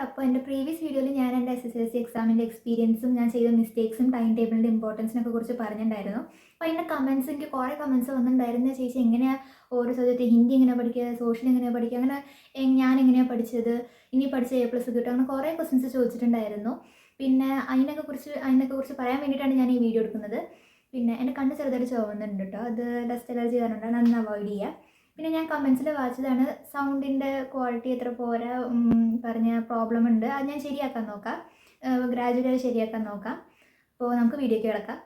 അപ്പോൾ എൻ്റെ പ്രീവിയസ് വീഡിയോയിൽ ഞാൻ എൻ്റെ SSLC എക്സാമിൻ്റെ എക്സ്പീരിയൻസും ഞാൻ ചെയ്ത മിസ്റ്റേക്സും ടൈം ടേബിളിൻ്റെ ഇമ്പോർട്ടൻസിനൊക്കെ കുറിച്ച് പറഞ്ഞിട്ടുണ്ടായിരുന്നു. അപ്പോൾ അതിൻ്റെ കമൻസ് എനിക്ക് കുറേ കമൻസ് വന്നിട്ടുണ്ടായിരുന്നു. ചേച്ചി എങ്ങനെയാണ് ഓരോ സബ്ജക്റ്റ് ഹിന്ദി എങ്ങനെയാണ് പഠിക്കുക, സോഷ്യൽ എങ്ങനെയാണ് പഠിക്കുക, അങ്ങനെ ഞാൻ എങ്ങനെയാണ് പഠിച്ചത്, ഇനി പഠിച്ച A+ കിട്ടും, അങ്ങനെ കുറേ ക്വസ്റ്റ്യൻസ് ചോദിച്ചിട്ടുണ്ടായിരുന്നു. പിന്നെ അതിനൊക്കെ കുറിച്ച് പറയാൻ വേണ്ടിയിട്ടാണ് ഞാൻ ഈ വീഡിയോ എടുക്കുന്നത്. പിന്നെ എൻ്റെ കണ്ണ് ചെറുതായിട്ട് ചുവന്നുണ്ട് കേട്ടോ, അത് ഡസ്റ്റ് അലർജി കാരണമുണ്ടാണ്, അതൊന്ന് അവോയ്ഡ് ചെയ്യുക. പിന്നെ ഞാൻ കമൻസിൽ വായിച്ചതാണ് സൗണ്ടിൻ്റെ ക്വാളിറ്റി എത്ര പോരാ പറഞ്ഞ പ്രോബ്ലം ഉണ്ട്, അത് ഞാൻ ശരിയാക്കാൻ നോക്കാം, ഗ്രാജുവലായി ശരിയാക്കാൻ നോക്കാം. അപ്പോൾ നമുക്ക് വീഡിയോയ്ക്ക് കിടക്കാം.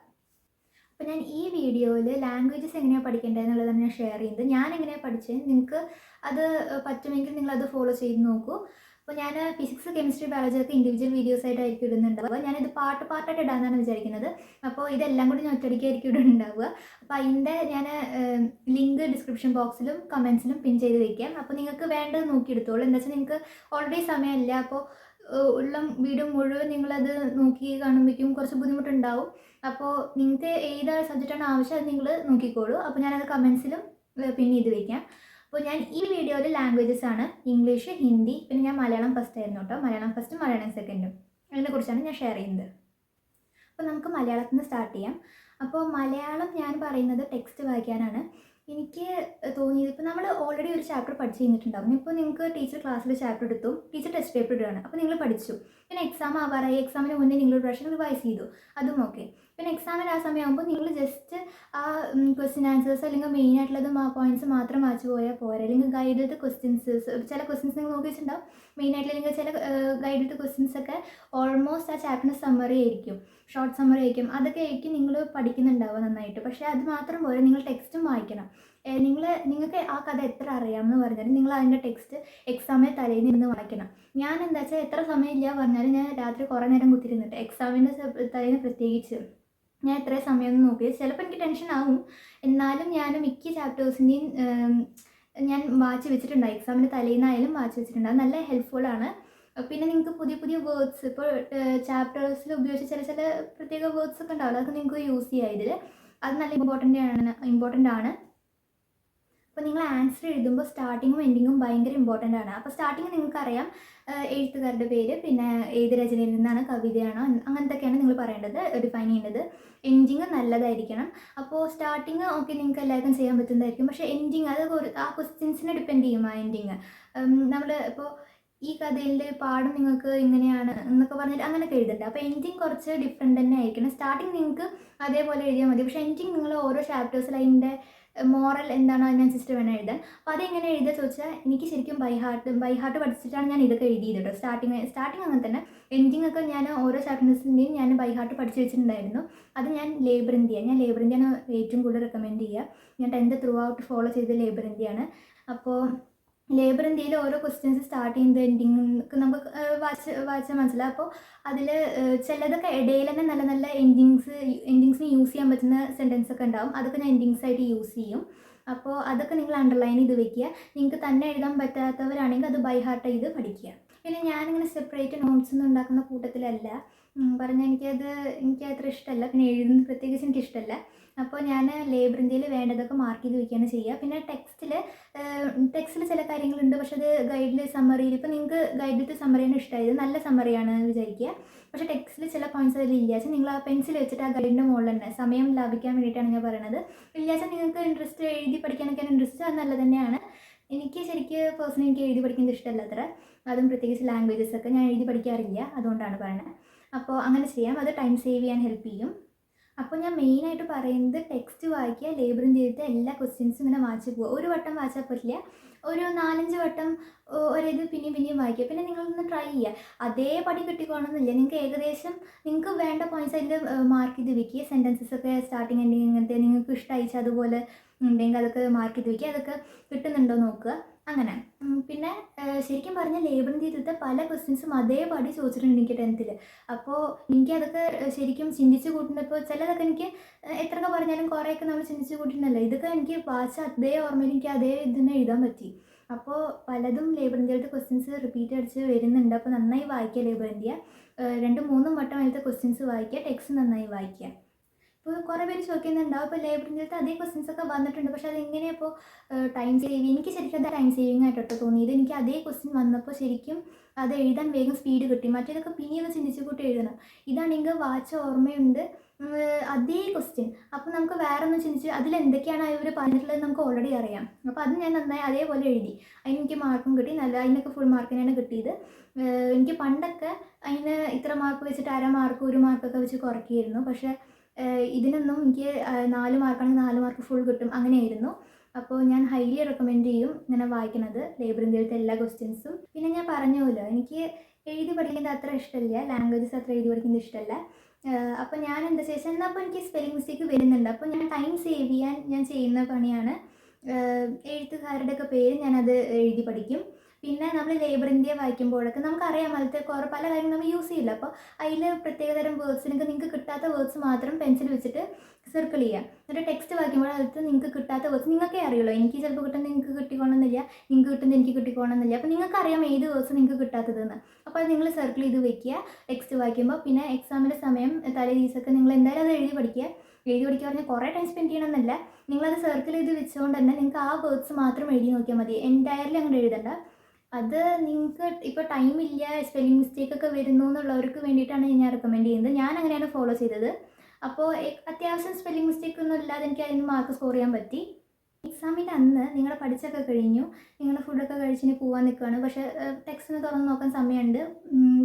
അപ്പോൾ ഞാൻ ഈ വീഡിയോയിൽ ലാംഗ്വേജസ് എങ്ങനെയാണ് പഠിക്കേണ്ടത് എന്നുള്ളതാണ് ഞാൻ ഷെയർ ചെയ്യുന്നത്. ഞാൻ എങ്ങനെയാണ് പഠിച്ചത്, നിങ്ങൾക്ക് അത് പറ്റുമെങ്കിൽ നിങ്ങളത് ഫോളോ ചെയ്ത് നോക്കൂ. അപ്പോൾ ഞാൻ ഫിസിക്സ്, കെമിസ്ട്രി, ബയോളജിയൊക്കെ ഇൻഡിവിജ്വൽ വീഡിയോസ് ആയിട്ടായിരിക്കും ഇടുന്നുണ്ടാവുക. ഞാനിത് പാർട്ടായിട്ട് ഇടാമെന്നാണ് വിചാരിക്കുന്നത്. അപ്പോൾ ഇതെല്ലാം കൂടി ഞാൻ ഒറ്റയടിക്കായിരിക്കും ഇടുന്നുണ്ടാവുക. അപ്പോൾ അതിൻ്റെ ഞാൻ ലിങ്ക് ഡിസ്ക്രിപ്ഷൻ ബോക്സിലും കമൻസിലും പിൻ ചെയ്ത് വയ്ക്കാം. അപ്പോൾ നിങ്ങൾക്ക് വേണ്ടത് നോക്കിയെടുത്തോളൂ. എന്താ വെച്ചാൽ നിങ്ങൾക്ക് ഓൾറെഡി സമയമില്ല, അപ്പോൾ ഉള്ള വീഡിയോ മുഴുവൻ നിങ്ങളത് നോക്കി കാണുമ്പോഴേക്കും കുറച്ച് ബുദ്ധിമുട്ടുണ്ടാവും. അപ്പോൾ നിങ്ങൾക്ക് ഏത് സബ്ജക്റ്റാണ് ആവശ്യം അത് നിങ്ങൾ നോക്കിക്കോളൂ. അപ്പോൾ ഞാനത് കമൻസിലും പിൻ ചെയ്ത് വയ്ക്കാം. അപ്പോൾ ഞാൻ ഈ വീഡിയോയിൽ ലാംഗ്വേജസ് ആണ് ഇംഗ്ലീഷ്, ഹിന്ദി, പിന്നെ ഞാൻ മലയാളം ഫസ്റ്റ് ആയിരുന്നു കേട്ടോ, മലയാളം ഫസ്റ്റും മലയാളം സെക്കൻഡും, അതിനെക്കുറിച്ചാണ് ഞാൻ ഷെയർ ചെയ്യുന്നത്. അപ്പോൾ നമുക്ക് മലയാളത്തിൽ നിന്ന് സ്റ്റാർട്ട് ചെയ്യാം. അപ്പോൾ മലയാളം ഞാൻ പറയുന്നത് ടെക്സ്റ്റ് വായിക്കാനാണ്. എനിക്ക് തോന്നിയത്, ഇപ്പോൾ നമ്മൾ ഓൾറെഡി ഒരു ചാപ്റ്റർ പഠിച്ച് കഴിഞ്ഞിട്ടുണ്ടാകും. ഇപ്പോൾ നിങ്ങൾക്ക് ടീച്ചർ ക്ലാസ്സിൽ ചാപ്റ്റർ എടുത്തു, ടീച്ചർ ടെസ്റ്റ് പേപ്പർ ഇടുകയാണ്, അപ്പോൾ നിങ്ങൾ പഠിച്ചു. പിന്നെ എക്സാം ആവാറായി, എക്സാമിന് മുന്നേ നിങ്ങളൊരു പ്രാവശ്യം റിവൈസ് ചെയ്തു, അതും ഓക്കെ. പിന്നെ എക്സാമിന് ആ സമയമാകുമ്പോൾ നിങ്ങൾ ജസ്റ്റ് ആ ക്വസ്റ്റ്യൻ ആൻസേഴ്സ് അല്ലെങ്കിൽ മെയിനായിട്ടുള്ളതും ആ പോയിൻറ്റ്സ് മാത്രം വായിച്ചു പോയാൽ പോരാ. അല്ലെങ്കിൽ ഗൈഡഡ് ക്വസ്റ്റ്യൻസ്, ചില ക്വസ്റ്റ്യൻസ് നിങ്ങൾ നോക്കി വെച്ചിട്ടുണ്ടാവും മെയിനായിട്ട്, അല്ലെങ്കിൽ ചില ഗൈഡഡ് ക്വസ്റ്റ്യൻസൊക്കെ ഓൾമോസ്റ്റ് ആ ചാപ്റ്ററിന് സമ്മറി ആയിരിക്കും, ഷോർട്ട് സമ്മറി ആയിരിക്കും. അതൊക്കെ ആയിരിക്കും നിങ്ങൾ പഠിക്കുന്നുണ്ടാവുക നന്നായിട്ട്. പക്ഷേ അത് മാത്രം പോരാ, നിങ്ങൾ ടെക്സ്റ്റും വായിക്കണം. നിങ്ങൾക്ക് ആ കഥ എത്ര അറിയാമെന്ന് പറഞ്ഞാലും നിങ്ങൾ അതിൻ്റെ ടെക്സ്റ്റ് എക്സാമിന് തലേന്ന് ഇരുന്ന് വായിക്കണം. ഞാൻ എന്താ വെച്ചാൽ എത്ര സമയമില്ല പറഞ്ഞാലും ഞാൻ രാത്രി കുറേ നേരം കുത്തിരുന്നിട്ട് എക്സാമിൻ്റെ തലേന്ന് പ്രത്യേകിച്ച് ഞാൻ എത്രയും സമയമൊന്നും നോക്കിയത്. ചിലപ്പോൾ എനിക്ക് ടെൻഷൻ ആവും, എന്നാലും ഞാൻ മിക്ക ചാപ്റ്റേഴ്സിൻ്റെയും ഞാൻ വായിച്ച് വെച്ചിട്ടുണ്ടാവും. എക്സാമിന് തലേന്നായാലും വായിച്ച് വെച്ചിട്ടുണ്ടാവും. നല്ല ഹെൽപ്ഫുള്ളാണ്. പിന്നെ നിങ്ങൾക്ക് പുതിയ പുതിയ വേർഡ്സ്, ഇപ്പോൾ ചാപ്റ്റേഴ്സിൽ ഉപയോഗിച്ച ചില പ്രത്യേക വേർഡ്സ് ഒക്കെ ഉണ്ടാവില്ല, അതൊക്കെ നിങ്ങൾക്ക് യൂസ് ചെയ്യാം ഇതിൽ. അത് നല്ല ഇമ്പോർട്ടൻ്റ് ആണ്. അപ്പോൾ നിങ്ങൾ ആൻസർ എഴുതുമ്പോൾ സ്റ്റാർട്ടിങ്ങും എൻഡിങ്ങും ഭയങ്കര ഇമ്പോർട്ടൻ്റ് ആണ്. അപ്പോൾ സ്റ്റാർട്ടിങ് നിങ്ങൾക്കറിയാം എഴുത്തുകാരുടെ പേര്, പിന്നെ ഏത് രചനയിൽ നിന്നാണ്, കവിതയാണോ, അങ്ങനത്തെയൊക്കെയാണ് നിങ്ങൾ പറയേണ്ടത്, ഡിഫൈൻ ചെയ്യേണ്ടത്. എൻഡിങ് നല്ലതായിരിക്കണം. അപ്പോൾ സ്റ്റാർട്ടിങ് ഓക്കെ നിങ്ങൾക്ക് എല്ലാവർക്കും ചെയ്യാൻ പറ്റുന്നതായിരിക്കും, പക്ഷേ എൻഡിങ് അത് ആ ക്വസ്റ്റ്യൻസിനെ ഡിപ്പെൻഡ് ചെയ്യും. ആ എൻഡിങ് നമ്മൾ ഇപ്പോൾ ഈ കഥയിൽ പാഠം നിങ്ങൾക്ക് ഇങ്ങനെയാണ് എന്നൊക്കെ പറഞ്ഞിട്ട് അങ്ങനെയൊക്കെ എഴുതണ്ട. അപ്പോൾ എൻഡിങ് കുറച്ച് ഡിഫറെൻ്റ് തന്നെ ആയിരിക്കണം. സ്റ്റാർട്ടിങ് നിങ്ങൾക്ക് അതേപോലെ എഴുതിയാൽ മതി, പക്ഷേ എൻഡിങ് നിങ്ങൾ ഓരോ ചാപ്റ്റേഴ്സിൽ അതിൻ്റെ മോറൽ എന്താണോ അതിനനുസരിച്ചിട്ട് വേണം എഴുതാൻ. അപ്പോൾ അതെങ്ങനെ എഴുതുക ചോദിച്ചാൽ, എനിക്ക് ശരിക്കും ബൈ ഹാർട്ട് പഠിച്ചിട്ടാണ് ഞാൻ ഇതൊക്കെ എഴുതിയത് കേട്ടോ. സ്റ്റാർട്ടിങ് അങ്ങനെ തന്നെ. എൻഡിങ് ഒക്കെ ഞാൻ ഓരോ ചാപ്റ്റേഴ്സിൻ്റെയും ഞാൻ ബൈ ഹാർട്ട് പഠിച്ച് വെച്ചിട്ടുണ്ടായിരുന്നു. അത് ഞാൻ ലേബർ ഇന്ത്യയാണ് ഏറ്റവും കൂടുതൽ റെക്കമെൻഡ് ചെയ്യുക. ഞാൻ 10th ത്രൂ ഔട്ട് ഫോളോ ചെയ്ത ലേബർ ഇന്ത്യയാണ്. അപ്പോൾ ലേബർ ഇന്ത്യയിൽ ഓരോ ക്വസ്റ്റ്യൻസ് സ്റ്റാർട്ട് ചെയ്യുന്നത് എൻഡിങ് നമുക്ക് വായിച്ചാൽ മനസ്സിലാവും. അപ്പോൾ അതിൽ ചിലതൊക്കെ ഇടയിൽ തന്നെ നല്ല നല്ല എൻഡിങ്സിന് യൂസ് ചെയ്യാൻ പറ്റുന്ന സെൻറ്റൻസ് ഒക്കെ ഉണ്ടാവും. അതൊക്കെ ഞാൻ എൻഡിങ്സ് ആയിട്ട് യൂസ് ചെയ്യും. അപ്പോൾ അതൊക്കെ നിങ്ങൾ അണ്ടർലൈൻ ചെയ്ത് വെക്കുക. നിങ്ങൾക്ക് തന്നെ എഴുതാൻ പറ്റാത്തവരാണെങ്കിൽ അത് ബൈ ഹാർട്ട് ചെയ്ത് പഠിക്കുക. പിന്നെ ഞാനിങ്ങനെ സെപ്പറേറ്റ് നോട്ട്സ് ഒന്നും ഉണ്ടാക്കുന്ന കൂട്ടത്തിലല്ല. പറഞ്ഞാൽ എനിക്ക് അത്ര ഇഷ്ടമല്ല, പിന്നെ എഴുതുന്നത് പ്രത്യേകിച്ച് എനിക്കിഷ്ടമല്ല. അപ്പോൾ ഞാൻ ലേബർ ഇന്ത്യയിൽ വേണ്ടതൊക്കെ മാർക്ക് ചെയ്ത് വയ്ക്കുകയാണ് ചെയ്യുക. പിന്നെ ടെക്സ്റ്റിൽ ചില കാര്യങ്ങളുണ്ട്, പക്ഷെ അത് ഗൈഡിൽ സമ്മറിയിൽ, ഇപ്പോൾ നിങ്ങൾക്ക് ഗൈഡിലത്തെ സമ്മറിയാണ് ഇഷ്ടമായത്, നല്ല സമ്മറിയാണ് വിചാരിക്കുക. പക്ഷേ ടെക്സ്റ്റിൽ ചില പോയിൻറ്റ്സ് അതിൽ ഇല്ലാച്ചാൽ നിങ്ങൾ ആ പെൻസിൽ വെച്ചിട്ട് ആ ഗൈഡിൻ്റെ മുകളിൽ തന്നെ സമയം ലാഭിക്കാൻ വേണ്ടിയിട്ടാണ് ഞാൻ പറയുന്നത്. ഇല്ലാച്ചാൽ നിങ്ങൾക്ക് ഇൻട്രസ്റ്റ് എഴുതി പഠിക്കാനൊക്കെയാണ് ഇൻട്രസ്റ്റ്, അത് നല്ല തന്നെയാണ്. എനിക്ക് പേഴ്സണലി എനിക്ക് എഴുതി പഠിക്കുന്നത് ഇഷ്ടമല്ല അത്ര, അതും പ്രത്യേകിച്ച് ലാംഗ്വേജസ് ഒക്കെ ഞാൻ എഴുതി പഠിക്കാറില്ല, അതുകൊണ്ടാണ് പറയുന്നത്. അപ്പോൾ അങ്ങനെ ചെയ്യാം, അത് ടൈം സേവ് ചെയ്യാൻ ഹെൽപ്പ് ചെയ്യും. അപ്പോൾ ഞാൻ മെയിനായിട്ട് പറയുന്നത് ടെക്സ്റ്റ് വായിക്കുക, ലേബർ ഇന്ത്യയിലത്തെ എല്ലാ ക്വസ്റ്റ്യൻസും ഇങ്ങനെ വായിച്ച് പോവുക. ഒരു വട്ടം വായിച്ചാൽ പറ്റില്ല, ഒരു 4-5 വട്ടം ഒരേത് പിന്നെയും വായിക്കുക. പിന്നെ നിങ്ങളൊന്ന് ട്രൈ ചെയ്യുക. അതേപടി കിട്ടിക്കോണമെന്നില്ല, നിങ്ങൾക്ക് ഏകദേശം നിങ്ങൾക്ക് വേണ്ട പോയിൻറ്റ്സ് അതിൽ മാർക്ക് ചെയ്ത് വയ്ക്കുക. സെൻറ്റൻസസ് ഒക്കെ സ്റ്റാർട്ടിങ് എൻഡിങ് ഇങ്ങനത്തെ നിങ്ങൾക്ക് ഇഷ്ടമായിച്ച അതുപോലെ ഉണ്ടെങ്കിൽ അതൊക്കെ മാർക്ക് ചെയ്ത് വയ്ക്കുക. അതൊക്കെ കിട്ടുന്നുണ്ടോ നോക്കുക, അങ്ങനെ. പിന്നെ ശരിക്കും പറഞ്ഞാൽ ലേബർ ഇന്ത്യയിലത്തെ പല ക്വസ്റ്റ്യൻസും അതേപടി ചോദിച്ചിട്ടുണ്ട് എനിക്ക് 10th. അപ്പോൾ എനിക്കതൊക്കെ ശരിക്കും ചിന്തിച്ച് കൂട്ടുന്നപ്പോൾ ചിലതൊക്കെ എനിക്ക് എത്രയൊക്കെ പറഞ്ഞാലും കുറേയൊക്കെ നമ്മൾ ചിന്തിച്ച് കൂട്ടുന്നല്ലോ, ഇതൊക്കെ എനിക്ക് വായിച്ച അതേ ഓർമ്മയിൽ എനിക്ക് അതേ ഇതിനെ എഴുതാൻ പറ്റി. അപ്പോൾ പലതും ലേബർ ഇന്ത്യയിലത്തെ ക്വസ്റ്റ്യൻസ് റിപ്പീറ്റ് അടിച്ച് വരുന്നുണ്ട്. അപ്പോൾ നന്നായി വായിക്കുക ലേബർ ഇന്ത്യ, 2-3 വട്ടം അതിലത്തെ ക്വസ്റ്റ്യൻസ് വായിക്കുക, ടെക്സ്റ്റ് നന്നായി വായിക്കുക. ഇപ്പോൾ കുറേ പേര് ചോദിക്കുന്നുണ്ടാവും, ഇപ്പോൾ ലേബർ ഇന്ത്യയിലത്തെ അതേ ക്വസ്റ്റ്യൻസ് ഒക്കെ വന്നിട്ടുണ്ട്, പക്ഷേ അതെങ്ങനെയാണ് ഇപ്പോൾ ടൈം സേവിങ്, എനിക്ക് ശരിക്കും അത് ടൈം സേവിങ് ആയിട്ടോ തോന്നിയത്. എനിക്ക് അതേ ക്വസ്റ്റ്യൻ വന്നപ്പോൾ ശരിക്കും അത് എഴുതാൻ വേഗം സ്പീഡ് കിട്ടി. മറ്റേതൊക്കെ പിന്നെയൊന്ന് ചിന്തിച്ച് കൂട്ടി എഴുതണം. ഇതാണെങ്കിൽ വായിച്ച ഓർമ്മയുണ്ട്, അതേ ക്വസ്റ്റ്യൻ. അപ്പോൾ നമുക്ക് വേറെ ഒന്നും ചിന്തിച്ച് അതിലെന്തൊക്കെയാണ് ഇവർ പറഞ്ഞിട്ടുള്ളത് നമുക്ക് ഓൾറെഡി അറിയാം. അപ്പോൾ അത് ഞാൻ നന്നായി അതേപോലെ എഴുതി. അതിനെനിക്ക് മാർക്കും കിട്ടി. അതിനൊക്കെ ഫുൾ മാർക്കിനാണ് കിട്ടിയത്. എനിക്ക് പണ്ടൊക്കെ അതിന് ഇത്ര മാർക്ക് വെച്ചിട്ട് 1/2 മാർക്ക് 1 മാർക്കൊക്കെ വെച്ച് കുറയ്ക്കുമായിരുന്നു. പക്ഷേ ഇതിനൊന്നും എനിക്ക് 4 മാർക്കാണെങ്കിൽ 4 മാർക്ക് ഫുൾ കിട്ടും, അങ്ങനെയായിരുന്നു. അപ്പോൾ ഞാൻ ഹൈലി റെക്കമെൻഡ് ചെയ്യും ഇങ്ങനെ വായിക്കണത്, ലേബർ ഇന്ത്യയിലത്തെ എല്ലാ ക്വസ്റ്റ്യൻസും. പിന്നെ ഞാൻ പറഞ്ഞല്ലോ, എനിക്ക് എഴുതി പഠിക്കുന്നത് അത്ര ഇഷ്ടമില്ല, ലാംഗ്വേജസ് അത്ര എഴുതി പഠിക്കുന്നത് ഇഷ്ടമല്ല. അപ്പോൾ ഞാൻ എന്താ ചോദിച്ചാൽ, എന്നാൽ അപ്പോൾ എനിക്ക് സ്പെല്ലിംഗ് മിസ്റ്റേക്ക് വരുന്നുണ്ട്. അപ്പോൾ ഞാൻ ടൈം സേവ് ചെയ്യാൻ ഞാൻ ചെയ്യുന്ന പണിയാണ്, എഴുത്തുകാരുടെയൊക്കെ പേര് ഞാനത് എഴുതി പഠിക്കും. പിന്നെ നമ്മൾ ലേബർ ഇന്ത്യ വായിക്കുമ്പോഴൊക്കെ നമുക്കറിയാം അതിലത്തെ പല കാര്യങ്ങളും നമ്മൾ യൂസ് ചെയ്യില്ല. അപ്പോൾ അതിൽ പ്രത്യേകതരം വേർഡ്സിനൊക്കെ നിങ്ങൾക്ക് കിട്ടാത്ത വേർഡ്സ് മാത്രം പെൻസിൽ വെച്ചിട്ട് സർക്കിൾ ചെയ്യുക. എന്നിട്ട് ടെക്സ്റ്റ് വായിക്കുമ്പോൾ അതിലത്ത് നിങ്ങൾക്ക് കിട്ടാത്ത വേർഡ്സ് നിങ്ങൾക്കേ അറിയുള്ളൂ. എനിക്ക് ചിലപ്പോൾ കിട്ടുന്നത് നിങ്ങൾക്ക് കിട്ടിക്കോണമെന്നില്ല, നിങ്ങൾക്ക് കിട്ടുന്നത് എനിക്ക് കിട്ടിക്കോണമെന്നില്ല. അപ്പോൾ നിങ്ങൾക്കറിയാം ഏത് വേർഡ്സ് നിങ്ങൾക്ക് കിട്ടാത്തതെന്ന്. അപ്പോൾ അത് നിങ്ങൾ സർക്കിൾ ചെയ്ത് വെക്കുക ടെക്സ്റ്റ് വായിക്കുമ്പോൾ. പിന്നെ എക്സാമിൻ്റെ സമയം തലേ ദിവസമൊക്കെ നിങ്ങൾ എന്തായാലും അത് എഴുതി പഠിക്കുക. പറഞ്ഞാൽ കുറേ ടൈം സ്പെൻഡ് ചെയ്യണമെന്നല്ല, നിങ്ങളത് സർക്കിൾ ചെയ്ത് വെച്ചുകൊണ്ട് തന്നെ നിങ്ങൾക്ക് ആ വേർഡ്സ് മാത്രം എഴുതി നോക്കിയാൽ മതി, എൻറ്റയർലി അങ്ങോട്ട് എഴുതണ്ട. അത് നിങ്ങൾക്ക് ഇപ്പോൾ ടൈമില്ല, സ്പെല്ലിംഗ് മിസ്റ്റേക്കൊക്കെ വരുന്നു എന്നുള്ളവർക്ക് വേണ്ടിയിട്ടാണ് ഞാൻ റെക്കമെൻഡ് ചെയ്യുന്നത്. ഞാൻ അങ്ങനെയാണ് ഫോളോ ചെയ്തത്. അപ്പോൾ അത്യാവശ്യം സ്പെല്ലിംഗ് മിസ്റ്റേക്ക് ഒന്നും ഇല്ലാതെ എനിക്ക് അതിന് മാർക്ക് സ്കോർ ചെയ്യാൻ പറ്റി. എക്സാമിൻ്റെ അന്ന് നിങ്ങൾ പഠിച്ചൊക്കെ കഴിഞ്ഞു, നിങ്ങളുടെ ഫുഡൊക്കെ കഴിച്ചിന് പോകാൻ നിൽക്കുകയാണ്. പക്ഷേ ടെക്സ്റ്റിന് തുറന്ന് നോക്കാൻ സമയമുണ്ട്,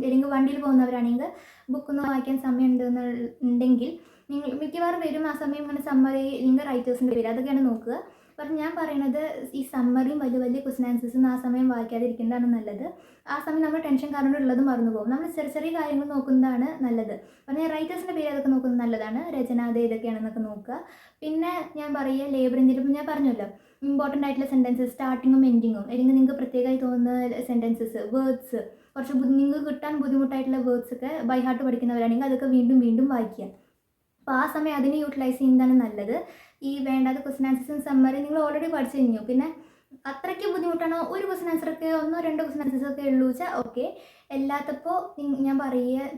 അല്ലെങ്കിൽ വണ്ടിയിൽ പോകുന്നവരാണെങ്കിൽ ബുക്കൊന്നും വായിക്കാൻ സമയമുണ്ട് എന്നുണ്ടെങ്കിൽ നിങ്ങൾ മിക്കവാറും വരും ആ സമയം. ഇങ്ങനെ സമ്മറി, നിങ്ങൾ റൈറ്റേഴ്സിൻ്റെ പേര് അതൊക്കെയാണ് നോക്കുക. പക്ഷേ ഞാൻ പറയുന്നത് ഈ സമ്മറിയും വലിയ വലിയ ക്വസ്റ്റൻ ആൻസേഴ്സും ആ സമയം വായിക്കാതിരിക്കുന്നതാണ് നല്ലത്. ആ സമയം നമ്മൾ ടെൻഷൻ കാരണം ഉള്ളത് മറന്നു പോകും. നമ്മൾ ചെറിയ ചെറിയ കാര്യങ്ങൾ നോക്കുന്നതാണ് നല്ലത്. പറഞ്ഞാൽ റൈറ്റേഴ്സിൻ്റെ പേര് അതൊക്കെ നോക്കുന്നത് നല്ലതാണ്, രചന അത് ഏതൊക്കെയാണെന്നൊക്കെ നോക്കുക. പിന്നെ ഞാൻ പറയുക, ലേബർ ഇന്ത്യയിൽ ഞാൻ പറഞ്ഞല്ലോ, ഇമ്പോർട്ടൻ്റ് ആയിട്ടുള്ള സെൻറ്റൻസസ് സ്റ്റാർട്ടിങ്ങും എൻഡിങ്ങും, അല്ലെങ്കിൽ നിങ്ങൾക്ക് പ്രത്യേകമായി തോന്നുന്ന സെൻറ്റൻസസ്, വേർഡ്സ്, കുറച്ച് നിങ്ങൾക്ക് കിട്ടാൻ ബുദ്ധിമുട്ടായിട്ടുള്ള വേർഡ്സൊക്കെ ബൈ ഹാർട്ട് പഠിക്കുന്നവരാണെങ്കിൽ അതൊക്കെ വീണ്ടും വീണ്ടും വായിക്കുക. അപ്പോൾ ആ സമയം അതിനെ യൂട്ടിലൈസ് ചെയ്യുന്നതാണ് നല്ലത്. ഈ വേണ്ടാത്ത ക്വസ്റ്റൻ ആൻസേഴ്സും സമ്മറി നിങ്ങൾ ഓൾറെഡി പഠിച്ചു കഴിഞ്ഞു. പിന്നെ അത്രയ്ക്ക് ബുദ്ധിമുട്ടാണോ, ഒരു ക്വസ്റ്റൻ ആൻസറൊക്കെ 1-2 ക്വസ്റ്റൻ ആൻസേഴ്സൊക്കെ ഉള്ളൂ വെച്ചാൽ ഓക്കെ. എല്ലാത്തപ്പോൾ ഞാൻ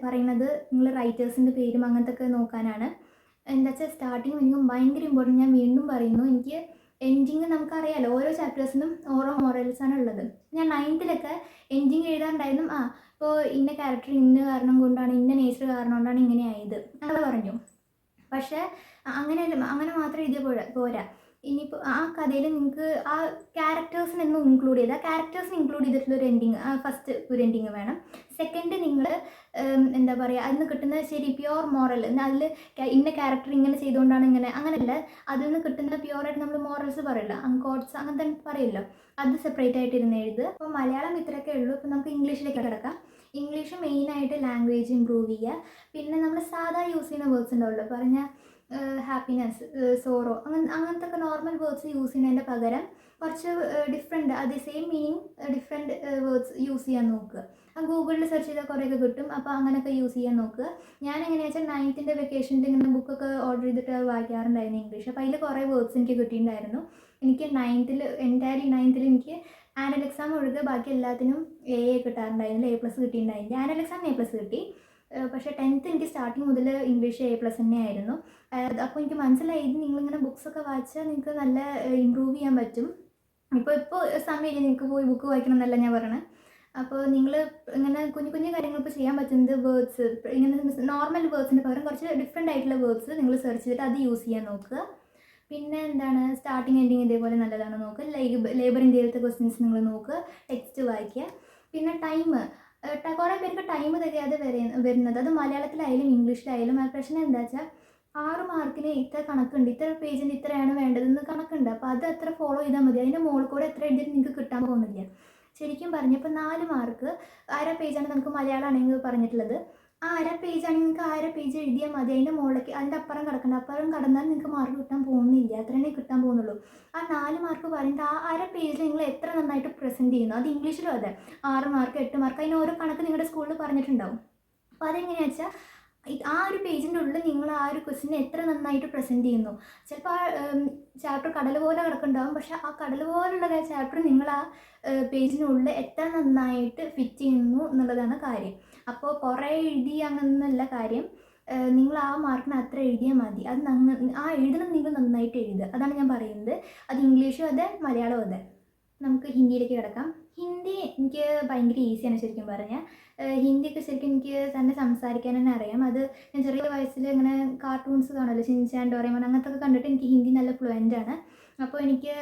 പറയുന്നത് നിങ്ങൾ റൈറ്റേഴ്സിൻ്റെ പേരും അങ്ങനത്തെ ഒക്കെ നോക്കാനാണ്. എന്താ വെച്ചാൽ സ്റ്റാർട്ടിങ് എനിക്കും ഭയങ്കര ഇമ്പോർട്ടൻറ്റ്. ഞാൻ വീണ്ടും പറയുന്നു, എനിക്ക് എൻഡിങ് നമുക്കറിയാമല്ലോ, ഓരോ ചാപ്റ്റേഴ്സിനും ഓരോ മോറൽസാണ് ഉള്ളത്. ഞാൻ 9th എൻഡിങ് എഴുതാറുണ്ടായിരുന്നു. ഇപ്പോൾ ഇന്ന ക്യാരക്ടർ ഇന്ന കാരണം കൊണ്ടാണ്, ഇന്ന നേച്ചർ കാരണം കൊണ്ടാണ് ഇങ്ങനെ ആയത് അങ്ങനെ പറഞ്ഞു. പക്ഷേ അങ്ങനെ മാത്രം എഴുതിയ പോരാ. ഇനിയിപ്പോൾ ആ കഥയിൽ നിങ്ങൾക്ക് ആ ക്യാരക്ടേഴ്സിനൊന്നും ഇൻക്ലൂഡ് ചെയ്ത്, ആ ക്യാരക്ടേഴ്സിന് ഇൻക്ലൂഡ് ചെയ്തിട്ടുള്ളൊരു എൻഡിങ്, ഫസ്റ്റ് ഒരു എൻഡിങ് വേണം. സെക്കൻഡ് നിങ്ങൾ എന്താ പറയുക, അതിൽ നിന്ന് കിട്ടുന്ന ശരി പ്യുവർ മോറൽ, അതിൽ ഇന്ന ക്യാരക്ടർ ഇങ്ങനെ ചെയ്തുകൊണ്ടാണ് ഇങ്ങനെ, അങ്ങനെയല്ല, അതിൽ നിന്ന് കിട്ടുന്ന പ്യുവറായിട്ട് നമ്മൾ മോറൽസ് പറയില്ല, കോട്ട്സ് അങ്ങനത്തെ പറയില്ലോ, അത് സെപ്പറേറ്റ് ആയിട്ട് ഇരുന്ന് എഴുതുക. അപ്പോൾ മലയാളം ഇത്രയൊക്കെ ഉള്ളൂ. അപ്പോൾ നമുക്ക് ഇംഗ്ലീഷിലേക്ക് കിടക്കാം. ഇംഗ്ലീഷ് മെയിനായിട്ട് ലാംഗ്വേജ് ഇമ്പ്രൂവ് ചെയ്യുക. പിന്നെ നമ്മൾ സാധാ യൂസ് ചെയ്യുന്ന വേർഡ്സ് ഉണ്ടാവുള്ളൂ, പറഞ്ഞാൽ ഹാപ്പിനെസ്, സോറോ, അങ്ങനത്തെ ഒക്കെ നോർമൽ വേർഡ്സ് യൂസ് ചെയ്യുന്നതിൻ്റെ പകരം കുറച്ച് ഡിഫറെൻറ്റ്, അതേ same meaning different words use ചെയ്യാൻ നോക്കുക. ഗൂഗിളിൽ സെർച്ച് ചെയ്താൽ കുറേയൊക്കെ കിട്ടും. അപ്പോൾ അങ്ങനെയൊക്കെ യൂസ് ചെയ്യാൻ നോക്കുക. ഞാൻ എങ്ങനെയാണെന്ന് വെച്ചാൽ 9th വെക്കേഷനിൽ ഇങ്ങനെ ബുക്കൊക്കെ ഓർഡർ ചെയ്തിട്ട് വായിക്കാറുണ്ടായിരുന്നു ഇംഗ്ലീഷ്. അപ്പോൾ അതിൽ കുറേ വേർഡ്സ് എനിക്ക് കിട്ടിയിട്ടുണ്ടായിരുന്നു. എനിക്ക് 9th എനിക്ക് ആനുവൽ എക്സാം ഒഴികെ ബാക്കി എല്ലാത്തിനും A കിട്ടാറുണ്ടായിരുന്നു, A+ കിട്ടിയിട്ടുണ്ടായിരുന്നു. ആനുവൽ എക്സാം A+ കിട്ടി. പക്ഷേ 10th എനിക്ക് സ്റ്റാർട്ടിങ് മുതൽ ഇംഗ്ലീഷ് A+ തന്നെയായിരുന്നു. അപ്പോൾ എനിക്ക് മനസ്സിലായി, നിങ്ങളിങ്ങനെ ബുക്സൊക്കെ വായിച്ചാൽ നിങ്ങൾക്ക് നല്ല ഇമ്പ്രൂവ് ചെയ്യാൻ പറ്റും. ഇപ്പോൾ സമയമില്ല നിങ്ങൾക്ക് പോയി ബുക്ക് വായിക്കണം എന്നല്ല ഞാൻ പറയണത്. അപ്പോൾ നിങ്ങൾ ഇങ്ങനെ കുഞ്ഞു കുഞ്ഞു കാര്യങ്ങൾ ഇപ്പോൾ ചെയ്യാൻ പറ്റുന്നത് വേർഡ്സ്, ഇങ്ങനെ നോർമൽ വേർഡ്സിന് പകരം കുറച്ച് ഡിഫറെൻ്റ് ആയിട്ടുള്ള വേർഡ്സ് നിങ്ങൾ സെർച്ച് ചെയ്തിട്ട് അത് യൂസ് ചെയ്യാൻ നോക്കുക. പിന്നെ എന്താണ്, സ്റ്റാർട്ടിങ് എൻഡിങ് ഇതേപോലെ നല്ലതാണ് നോക്കുക. ലേബർ ഇന്ത്യയിലത്തെ ക്വസ്റ്റ്യൻസ് നിങ്ങൾ നോക്കുക, ടെക്സ്റ്റ് വായിക്കുക. പിന്നെ ടൈം, കുറേ പേർക്ക് ടൈം തികയാതെ വരുന്നത്, അത് മലയാളത്തിലായാലും ഇംഗ്ലീഷിലായാലും. ആ പ്രശ്നം എന്താ വെച്ചാൽ 6 മാർക്കിന് ഇത്ര കണക്കുണ്ട്, ഇത്ര പേജിന് ഇത്രയാണ് വേണ്ടതെന്ന് കണക്കുണ്ട്. അപ്പോൾ അത് അത്ര ഫോളോ ചെയ്താൽ മതി. അതിൻ്റെ മുകളിൽ കൂടെ എത്ര എഴുതിയിട്ട് നിങ്ങൾക്ക് കിട്ടാൻ പോകുന്നില്ല. ശരിക്കും പറഞ്ഞപ്പോൾ 4 മാർക്ക് 1/2 പേജാണ് നമുക്ക് മലയാളമാണെങ്കിൽ പറഞ്ഞിട്ടുള്ളത്. ആ 1/2 പേജാണെങ്കിൽ നിങ്ങൾക്ക് 1/2 പേജ് എഴുതിയാൽ മതി. അതിൻ്റെ മുകളിലേക്ക് അതിൻ്റെ അപ്പുറം കിടക്കണ്ട, അപ്പുറം കടന്നാൽ നിങ്ങൾക്ക് മാർക്ക് കിട്ടാൻ പോകുന്നില്ല, അത്രേ കിട്ടാൻ പോകുന്നുള്ളൂ. ആ 4 മാർക്ക് പറയുന്നത് ആ 1/2 പേജിൽ നിങ്ങൾ എത്ര നന്നായിട്ട് പ്രസൻറ്റ് ചെയ്യുന്നു. അത് ഇംഗ്ലീഷിലും അതെ, 6 മാർക്ക് 8 മാർക്ക് അതിന് ഓരോ കണക്ക് നിങ്ങളുടെ സ്കൂളിൽ പറഞ്ഞിട്ടുണ്ടാവും. അപ്പോൾ അതെങ്ങനെയാണെന്ന് വെച്ചാൽ ആ ഒരു പേജിൻ്റെ ഉള്ളിൽ നിങ്ങൾ ആ ഒരു ക്വസ്റ്റിനെ എത്ര നന്നായിട്ട് പ്രസൻറ്റ് ചെയ്യുന്നു. ചിലപ്പോൾ ആ ചാപ്റ്റർ കടൽ പോലെ കിടക്കുന്നുണ്ടാവും, പക്ഷേ ആ കടൽ പോലുള്ള ചാപ്റ്റർ നിങ്ങൾ ആ പേജിനുള്ളിൽ എത്ര നന്നായിട്ട് ഫിറ്റ് ചെയ്യുന്നു എന്നുള്ളതാണ് കാര്യം. അപ്പോൾ കുറേ എഴുതി അങ്ങനെയൊന്നുമല്ല കാര്യം, നിങ്ങൾ ആ മാർക്കിന് അത്ര എഴുതിയാൽ മതി. അത് ആ എഴുതണം നിങ്ങൾ നന്നായിട്ട് എഴുതുക, അതാണ് ഞാൻ പറയുന്നത്. അത് ഇംഗ്ലീഷും അതെ മലയാളവും അതെ. നമുക്ക് ഹിന്ദിയിലേക്ക് കിടക്കാം. ഹിന്ദി എനിക്ക് ഭയങ്കര ഈസിയാണ് ശരിക്കും പറഞ്ഞാൽ. ഹിന്ദിയൊക്കെ ശരിക്കും എനിക്ക് തന്നെ സംസാരിക്കാൻ തന്നെ അറിയാം. അത് ഞാൻ ചെറിയ വയസ്സിൽ ഇങ്ങനെ കാർട്ടൂൺസ് കാണുമല്ലോ, ഷിൻചാൻ, ഡോറേമോൻ അങ്ങനത്തൊക്കെ കണ്ടിട്ട് എനിക്ക് ഹിന്ദി നല്ല ഫ്ലുവൻ്റ് ആണ്. അപ്പോൾ എനിക്ക്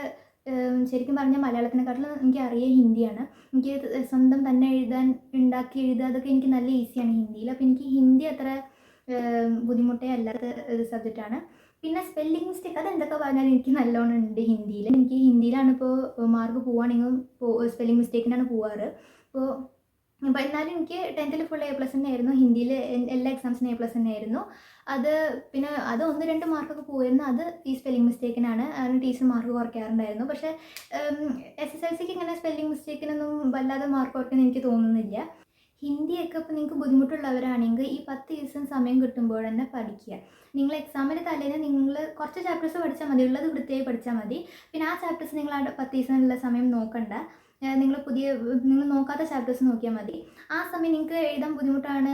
ശരിക്കും പറഞ്ഞാൽ മലയാളത്തിനെക്കാട്ടിലും എനിക്ക് അറിയാം ഹിന്ദിയാണ്. എനിക്ക് സ്വന്തം തന്നെ എഴുതാൻ, ഉണ്ടാക്കി എഴുതുക, അതൊക്കെ എനിക്ക് നല്ല ഈസിയാണ് ഹിന്ദിയിൽ. അപ്പോൾ എനിക്ക് ഹിന്ദി അത്ര ബുദ്ധിമുട്ടേ അല്ലാത്ത ഒരു സബ്ജക്റ്റാണ്. പിന്നെ സ്പെല്ലിംഗ് മിസ്റ്റേക്ക് അതെന്തൊക്കെ പറഞ്ഞാലും എനിക്ക് നല്ലോണം ഉണ്ട് ഹിന്ദിയിൽ. എനിക്ക് ഹിന്ദിയിലാണ് ഇപ്പോൾ മാർക്ക് പോവുകയാണെങ്കിൽ സ്പെല്ലിംഗ് മിസ്റ്റേക്കിനാണ് പോവാറ്. അപ്പോൾ എന്നാലും എനിക്ക് 10th ഫുൾ A+ തന്നെയായിരുന്നു. ഹിന്ദിയിൽ എല്ലാ എക്സാംസിനും A+ തന്നെയായിരുന്നു. അത് പിന്നെ അത് 1-2 മാർക്കൊക്കെ പോയിരുന്നു. അത് ഈ സ്പെല്ലിംഗ് മിസ്റ്റേക്കിനാണ്. അതിന് ടീച്ചർ മാർക്ക് കുറയ്ക്കാറുണ്ടായിരുന്നു. പക്ഷേ SSLCക്ക് ഇങ്ങനെ സ്പെല്ലിംഗ് മിസ്റ്റേക്കിനൊന്നും വല്ലാതെ മാർക്ക് കുറയ്ക്കുമെന്ന് എനിക്ക് തോന്നുന്നില്ല. ഹിന്ദിയൊക്കെ ഇപ്പോൾ നിങ്ങൾക്ക് ബുദ്ധിമുട്ടുള്ളവരാണെങ്കിൽ ഈ 10 ദിവസം സമയം കിട്ടുമ്പോൾ തന്നെ പഠിക്കുക. നിങ്ങൾ എക്സാമിന് തലേന്ന് നിങ്ങൾ കുറച്ച് ചാപ്റ്റേഴ്സ് പഠിച്ചാൽ മതി, ഉള്ളത് വൃത്തിയായി പഠിച്ചാൽ മതി. പിന്നെ ആ ചാപ്റ്റേഴ്സ് നിങ്ങൾ ആ 10 ദിവസമുള്ള സമയം നോക്കണ്ട. നിങ്ങൾ നോക്കാത്ത ചാപ്റ്റേഴ്സ് നോക്കിയാൽ മതി. ആ സമയം നിങ്ങൾക്ക് എഴുതാൻ ബുദ്ധിമുട്ടാണ്,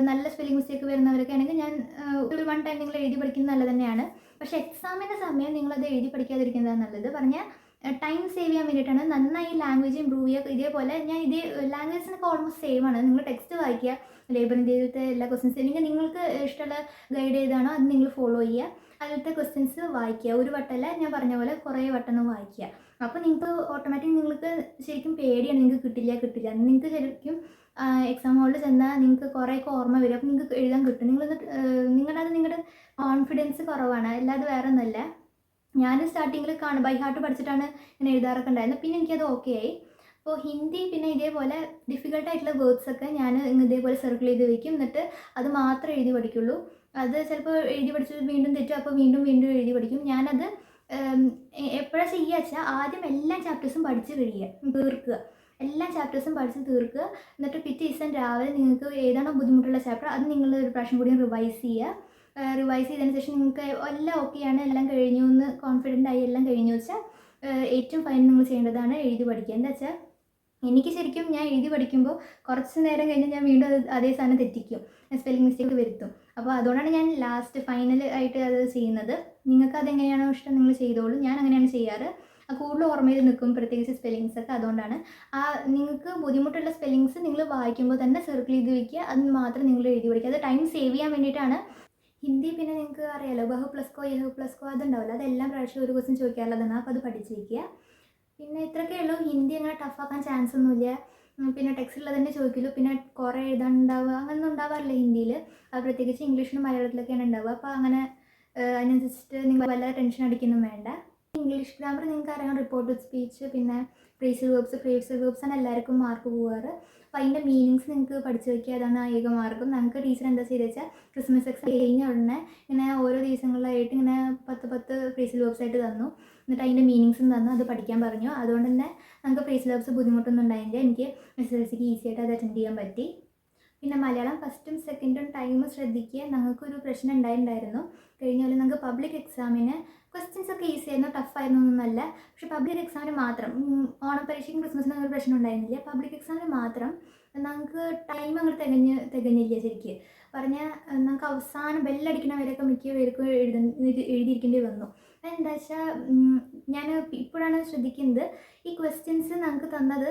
നല്ല സ്പെല്ലിംഗ് മിസ്റ്റേക്ക് വരുന്നവരൊക്കെ ആണെങ്കിൽ ഞാൻ ഒരു 1 ടൈം നിങ്ങൾ എഴുതി പഠിക്കുന്നത് നല്ലത് തന്നെയാണ്. പക്ഷേ എക്സാമിൻ്റെ സമയം നിങ്ങളത് എഴുതി പഠിക്കാതിരിക്കുന്നതാണ് നല്ലത്. പറഞ്ഞാൽ ടൈം സേവ് ചെയ്യാൻ വേണ്ടിയിട്ടാണ്. നന്നായി ലാംഗ്വേജ് ഇമ്പ്രൂവ് ചെയ്യുക. ഇതേപോലെ ഞാൻ ലാംഗ്വേജിനൊക്കെ ഓൾമോസ്റ്റ് സെയിം ആണ്. നിങ്ങൾ ടെക്സ്റ്റ് വായിക്കുക, ലേബർ ഇന്ത്യയിലത്തെ എല്ലാ ക്വസ്റ്റ്യൻസ്, അല്ലെങ്കിൽ നിങ്ങൾക്ക് ഇഷ്ടമുള്ള ഗൈഡ് ഏതാണോ അത് നിങ്ങൾ ഫോളോ ചെയ്യുക. അതിലത്തെ ക്വസ്റ്റ്യൻസ് വായിക്കുക. ഒരു വട്ടമല്ല, ഞാൻ പറഞ്ഞ പോലെ കുറേ വട്ടം വായിക്കുക. അപ്പോൾ നിങ്ങൾക്ക് ഓട്ടോമാറ്റിക് നിങ്ങൾക്ക് ശരിക്കും പേടിയാണ്, നിങ്ങൾക്ക് കിട്ടില്ല. നിങ്ങൾക്ക് ശരിക്കും എക്സാം ഹോളിൽ ചെന്നാൽ നിങ്ങൾക്ക് കുറേയൊക്കെ ഓർമ്മ വരും. അപ്പോൾ നിങ്ങൾക്ക് എഴുതാൻ കിട്ടും. നിങ്ങളുടെ കോൺഫിഡൻസ് കുറവാണ്, അല്ലാതെ വേറെ ഒന്നുമല്ല. ഞാൻ സ്റ്റാർട്ടിങ്ങിൽ ബൈ ഹാർട്ട് പഠിച്ചിട്ടാണ് ഇങ്ങനെ എഴുതാറൊക്കെ ഉണ്ടായിരുന്നത്. പിന്നെ എനിക്കത് ഓക്കെ ആയി. അപ്പോൾ ഹിന്ദി പിന്നെ ഇതേപോലെ ഡിഫിക്കൽട്ടായിട്ടുള്ള വേർഡ്സൊക്കെ ഞാൻ ഇതേപോലെ സർക്കിൾ ചെയ്ത് വയ്ക്കും. എന്നിട്ട് അത് മാത്രമേ എഴുതി പഠിക്കുള്ളൂ. അത് ചിലപ്പോൾ എഴുതി പഠിച്ച് വീണ്ടും തെറ്റും, അപ്പോൾ വീണ്ടും എഴുതി പഠിക്കും. ഞാനത് എപ്പോഴാണ് ചെയ്യുക വെച്ചാൽ ആദ്യം എല്ലാ ചാപ്റ്റേഴ്സും പഠിച്ച് തീർക്കുക. എല്ലാ ചാപ്റ്റേഴ്സും പഠിച്ച് തീർക്കുക. എന്നിട്ട് പിറ്റേ ദിവസം രാവിലെ നിങ്ങൾക്ക് ഏതാണോ ബുദ്ധിമുട്ടുള്ള ചാപ്റ്റർ അത് നിങ്ങൾ ഒരു പ്രാവശ്യം കൂടി റിവൈസ് ചെയ്യുക. റിവൈസ് ചെയ്തതിന് ശേഷം നിങ്ങൾക്ക് എല്ലാം ഓക്കെയാണ്, എല്ലാം കഴിഞ്ഞു എന്ന് കോൺഫിഡൻ്റ് ആയി എല്ലാം കഴിഞ്ഞു വെച്ചാൽ ഏറ്റവും ഫൈനൽ നിങ്ങൾ ചെയ്യേണ്ടതാണ് എഴുതി പഠിക്കുക. എന്താ വെച്ചാൽ എനിക്ക് ശരിക്കും ഞാൻ എഴുതി പഠിക്കുമ്പോൾ കുറച്ച് നേരം കഴിഞ്ഞ് ഞാൻ വീണ്ടും അതേ സാധനം തെറ്റിക്കും, സ്പെല്ലിംഗ് മിസ്റ്റേക്ക് വരുത്തും. അപ്പോൾ അതുകൊണ്ടാണ് ഞാൻ ലാസ്റ്റ് ഫൈനൽ ആയിട്ട് അത് ചെയ്യുന്നത്. നിങ്ങൾക്ക് അതെങ്ങനെയാണോ ഇഷ്ടം നിങ്ങൾ ചെയ്തോളൂ. ഞാൻ അങ്ങനെയാണ് ചെയ്യാറ്. കൂടുതൽ ഓർമ്മയിൽ നിൽക്കും, പ്രത്യേകിച്ച് സ്പെല്ലിങ്സൊക്കെ. അതുകൊണ്ടാണ് നിങ്ങൾക്ക് ബുദ്ധിമുട്ടുള്ള സ്പെല്ലിങ്സ് നിങ്ങൾ വായിക്കുമ്പോൾ തന്നെ സർക്കിൾ ചെയ്ത് വയ്ക്കുക. അത് മാത്രം നിങ്ങൾ എഴുതി പഠിക്കുക. അത് ടൈം സേവ് ചെയ്യാൻ വേണ്ടിയിട്ടാണ്. ഹിന്ദി പിന്നെ നിങ്ങൾക്ക് അറിയാലോ, ബഹു പ്ലസ് കോ യഹു പ്ലസ് കോ അതുണ്ടാവില്ല. അതെല്ലാം പ്രാവശ്യം ഒരു ക്വസ്റ്റ്യൻ ചോദിക്കാറുള്ളതാണ്. അപ്പോൾ അത് പഠിച്ച് വയ്ക്കുക. പിന്നെ ഇത്രയൊക്കെ ഉള്ളൂ. ഹിന്ദി അങ്ങനെ ടഫാക്കാൻ ചാൻസ് ഒന്നുമില്ല. പിന്നെ ടെക്സ്റ്റുള്ളത് തന്നെ ചോദിക്കുള്ളൂ. പിന്നെ കുറേ എഴുതാനുണ്ടാവുക അങ്ങനെയൊന്നും ഉണ്ടാവാറില്ല ഹിന്ദിയിൽ. അത് പ്രത്യേകിച്ച് ഇംഗ്ലീഷിനും മലയാളത്തിലൊക്കെയാണ് ഉണ്ടാവുക. അപ്പോൾ അങ്ങനെ അതിനനുസരിച്ചിട്ട് നിങ്ങൾ വല്ലാതെ ടെൻഷൻ അടിക്കൊന്നും വേണ്ട. ഇംഗ്ലീഷ് ഗ്രാമർ നിങ്ങൾക്ക് അറിയാം, റിപ്പോർട്ട് സ്പീച്ച്, പിന്നെ ഫ്രേസൽ വേർബ്സ് ആണ് എല്ലാവർക്കും മാർക്ക് പോവാറ്. അപ്പോൾ അതിൻ്റെ മീനിങ്സ് നിങ്ങൾക്ക് പഠിച്ചു വയ്ക്കുക. അതാണ് ഏക മാർക്കും. ഞങ്ങൾക്ക് ടീച്ചർ എന്താ ചെയ്തെന്ന് വെച്ചാൽ ക്രിസ്മസ് എക്സാം കഴിഞ്ഞ ഉടനെ ഇങ്ങനെ ഓരോ ദിവസങ്ങളിലായിട്ട് ഇങ്ങനെ 10 ഫ്രേസൽ വേർബ്സ് ആയിട്ട് തന്നു. എന്നിട്ട് അതിൻ്റെ മീനിങ്സും തന്നു. അത് പഠിക്കാൻ പറഞ്ഞു. അതുകൊണ്ട് തന്നെ നമുക്ക് ഫ്രേസൽ വേർബ്സ് ബുദ്ധിമുട്ടൊന്നും ഉണ്ടായില്ല. എനിക്ക് SSLCക്ക് ഈസി ആയിട്ട് അത് അറ്റൻഡ് ചെയ്യാൻ പറ്റി. പിന്നെ മലയാളം ഫസ്റ്റും സെക്കൻഡും ടൈം ശ്രദ്ധിക്കുക. ഞങ്ങൾക്കൊരു പ്രശ്നം ഉണ്ടായിരുന്നു കഴിഞ്ഞ പോലെ. ഞങ്ങൾക്ക് പബ്ലിക് എക്സാമിന് ക്വസ്റ്റ്യൻസ് ഒക്കെ ഈസി ആയിരുന്നു, ടഫായിരുന്നു എന്നല്ല. പക്ഷേ പബ്ലിക് എക്സാമിന് മാത്രം, ഓണപ്പരീക്ഷയ്ക്കും ക്രിസ്മസിനും ഒരു പ്രശ്നം ഉണ്ടായിരുന്നില്ല. പബ്ലിക് എക്സാമിന് മാത്രം ഞങ്ങൾക്ക് ടൈം അങ്ങോട്ട് തികഞ്ഞില്ല ശരിക്കും പറഞ്ഞാൽ. ഞങ്ങൾക്ക് അവസാനം ബെല്ലടിക്കണവരൊക്കെ മിക്ക പേർക്കും എഴുതിയിരിക്കേണ്ടി വന്നു. എന്താ വെച്ചാൽ ഞാൻ ഇപ്പോഴാണ് ശ്രദ്ധിക്കുന്നത്, ഈ ക്വസ്റ്റ്യൻസ് ഞങ്ങൾക്ക് തന്നത്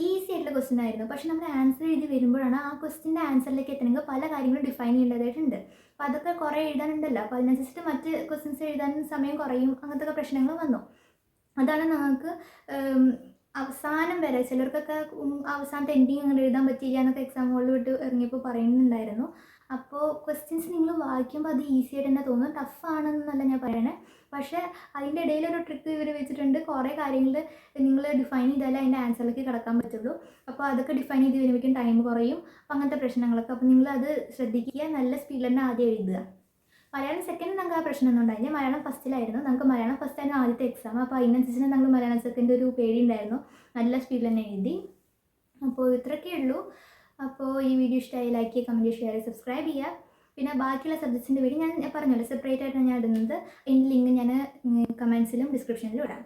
ഈസി ആയിട്ടുള്ള ക്വസ്റ്റ്യൻ ആയിരുന്നു. പക്ഷെ നമ്മൾ ആൻസർ എഴുതി വരുമ്പോഴാണ് ആ ക്വസ്റ്റ്യൻ്റെ ആൻസറിലേക്ക് എത്തണമെങ്കിൽ പല കാര്യങ്ങളും ഡിഫൈൻ ചെയ്യേണ്ടതായിട്ടുണ്ട്. അപ്പോൾ അതൊക്കെ കുറേ എഴുതാനുണ്ടല്ലോ. അപ്പോൾ അതിനനുസരിച്ചിട്ട് മറ്റ് ക്വസ്റ്റ്യൻസ് എഴുതാൻ സമയം കുറയും. അങ്ങനത്തെ പ്രശ്നങ്ങൾ വന്നു. അതാണ് ഞങ്ങൾക്ക് അവസാനം വരെ ചിലർക്കൊക്കെ അവസാനത്തെ എൻഡിങ് അങ്ങനെ എഴുതാൻ പറ്റിയില്ല എന്നൊക്കെ എക്സാം ഹോളിൽ വിട്ട് ഇറങ്ങിയപ്പോൾ പറയുന്നുണ്ടായിരുന്നു. അപ്പോൾ ക്വസ്റ്റ്യൻസ് നിങ്ങൾ വായിക്കുമ്പോൾ അത് ഈസി ആയിട്ട് തന്നെ തോന്നും. ടഫാണെന്നല്ല ഞാൻ പറയണേ. പക്ഷേ അതിൻ്റെ ഇടയിലൊരു ട്രിക്ക് ഇവർ വെച്ചിട്ടുണ്ട്. കുറേ കാര്യങ്ങൾ നിങ്ങൾ ഡിഫൈൻ ചെയ്താലേ അതിൻ്റെ ആൻസറിലേക്ക് കിടക്കാൻ പറ്റുള്ളൂ. അപ്പോൾ അതൊക്കെ ഡിഫൈൻ ചെയ്ത് വരുമ്പോഴേക്കും ടൈം കുറയും. അപ്പോൾ അങ്ങനത്തെ പ്രശ്നങ്ങളൊക്കെ. അപ്പോൾ നിങ്ങളത് ശ്രദ്ധിക്കുക. നല്ല സ്പീഡിൽ തന്നെ ആദ്യം എഴുതുക. മലയാളം സെക്കൻഡ് ഞങ്ങൾക്ക് ആ പ്രശ്നമൊന്നും ഉണ്ടായില്ല. മലയാളം ഫസ്റ്റിലായിരുന്നു. ഞങ്ങൾക്ക് മലയാളം ഫസ്റ്റായിരുന്നു ആദ്യത്തെ എക്സാം. അപ്പോൾ അതിനനുസരിച്ച് ഞങ്ങൾ മലയാളം സെക്കൻഡ് ഒരു പേടി ഉണ്ടായിരുന്നു. നല്ല സ്പീഡിൽ തന്നെ എഴുതി. അപ്പോൾ ഇത്രയൊക്കെ ഉള്ളൂ. അപ്പോൾ ഈ വീഡിയോ ഇഷ്ടമായി ലൈക്ക് ചെയ്യുക, കമൻറ്റ് ചെയ്യുക, ഷെയർ ചെയ്യുക, സബ്സ്ക്രൈബ് ചെയ്യുക. പിന്നെ ബാക്കിയുള്ള സബ്ജക്ട്സിൻ്റെ വീഡിയോ ഞാൻ പറഞ്ഞല്ലോ സെപ്പറേറ്റ് ആയിട്ടാണ് ഞാൻ ഇടുന്നത്. അതിൻ്റെ ലിങ്ക് ഞാൻ കമൻസിലും ഡിസ്ക്രിപ്ഷനിലും ഇടാം.